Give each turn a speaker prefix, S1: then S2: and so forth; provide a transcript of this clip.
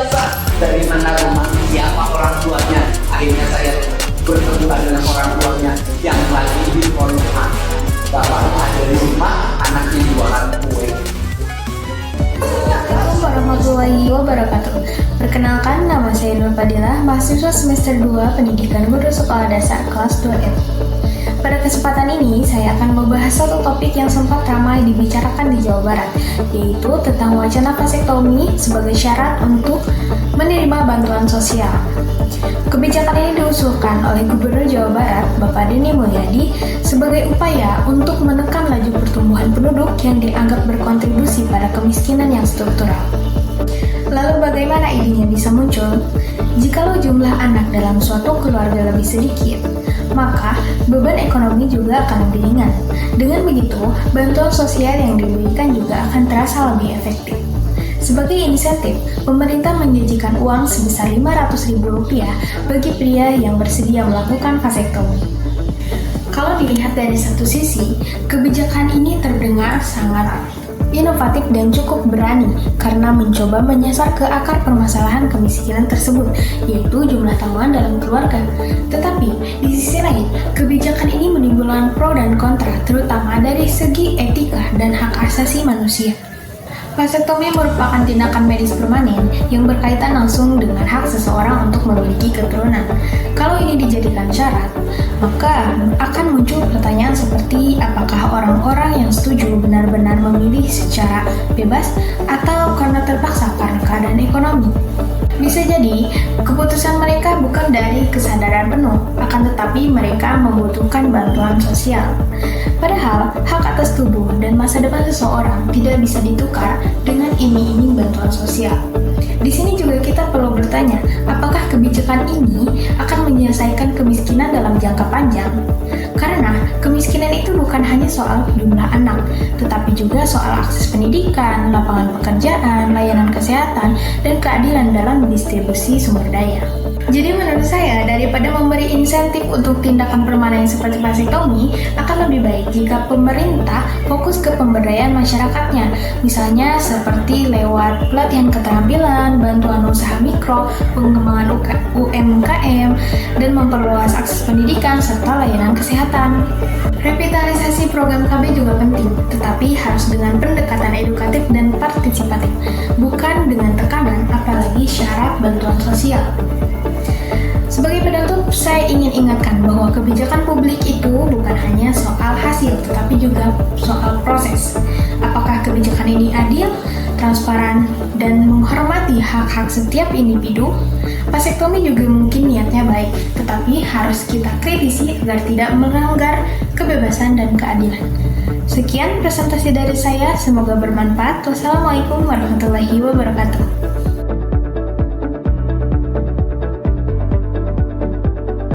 S1: biasa. Dari mana rumah, siapa orang tuanya. Akhirnya saya bertemu dengan orang tuanya yang lagi di pondok. Bapaknya ada di rumah, anaknya jualan kue.
S2: Assalamualaikum warahmatullahi wabarakatuh. Perkenalkan, nama saya Nur Fadilah, mahasiswa semester 2 Pendidikan Guru Sekolah Dasar kelas 2F. Pada kesempatan ini, saya akan membahas satu topik yang sempat ramai dibicarakan di Jawa Barat, yaitu tentang wacana vasektomi sebagai syarat untuk menerima bantuan sosial. Kebijakan ini diusulkan oleh Gubernur Jawa Barat, Bapak Deddy Mulyadi, sebagai upaya untuk menekan laju pertumbuhan penduduk yang dianggap berkontribusi pada kemiskinan yang struktural. Lalu bagaimana idenya bisa muncul? Jikalau jumlah anak dalam suatu keluarga lebih sedikit, maka beban ekonomi juga akan lebih ringan. Dengan begitu, bantuan sosial yang diberikan juga akan terasa lebih efektif. Sebagai insentif, pemerintah menjanjikan uang sebesar Rp500.000 bagi pria yang bersedia melakukan vasektomi. Kalau dilihat dari satu sisi, kebijakan ini terdengar sangat inovatif dan cukup berani karena mencoba menyasar ke akar permasalahan kemiskinan tersebut, yaitu jumlah tanggungan dalam keluarga. Tetapi, di sisi lain, kebijakan ini menimbulkan pro dan kontra, terutama dari segi etika dan hak asasi manusia. Vasektomi merupakan tindakan medis permanen yang berkaitan langsung dengan hak seseorang untuk memiliki keturunan. Kalau ini dijadikan syarat, maka akan muncul pertanyaan seperti apakah orang-orang yang setuju benar-benar memilih secara bebas atau karena terpaksa karena keadaan ekonomi. Bisa jadi, keputusan mereka bukan dari kesadaran penuh, akan tetapi mereka membutuhkan bantuan sosial. Padahal, hak atas tubuh dan masa depan seseorang tidak bisa ditukar dengan iming-iming bantuan sosial. Di sini juga kita perlu bertanya, apakah kebijakan ini akan menyelesaikan kemiskinan dalam jangka panjang? Karena kemiskinan itu bukan hanya soal jumlah anak, tetapi juga soal akses pendidikan, lapangan pekerjaan, layanan kesehatan, dan keadilan dalam distribusi sumber daya. Jadi menurut saya, daripada memberi insentif untuk tindakan permanen seperti vasektomi, akan lebih baik jika pemerintah fokus ke pemberdayaan masyarakatnya, misalnya seperti lewat pelatihan keterampilan, bantuan usaha mikro, pengembangan UMKM, dan memperluas akses pendidikan serta layanan kesehatan. Revitalisasi program KB juga penting, tetapi harus dengan pendekatan edukatif dan partisipatif, bukan dengan tekanan apalagi syarat bantuan sosial. Sebagai penutup, saya ingin ingatkan bahwa kebijakan publik itu bukan hanya soal hasil, tetapi juga soal proses. Apakah kebijakan ini adil, transparan, dan menghormati hak-hak setiap individu? Vasektomi juga mungkin niatnya baik, tetapi harus kita kritisi agar tidak melanggar kebebasan dan keadilan. Sekian presentasi dari saya, semoga bermanfaat. Wassalamualaikum warahmatullahi wabarakatuh.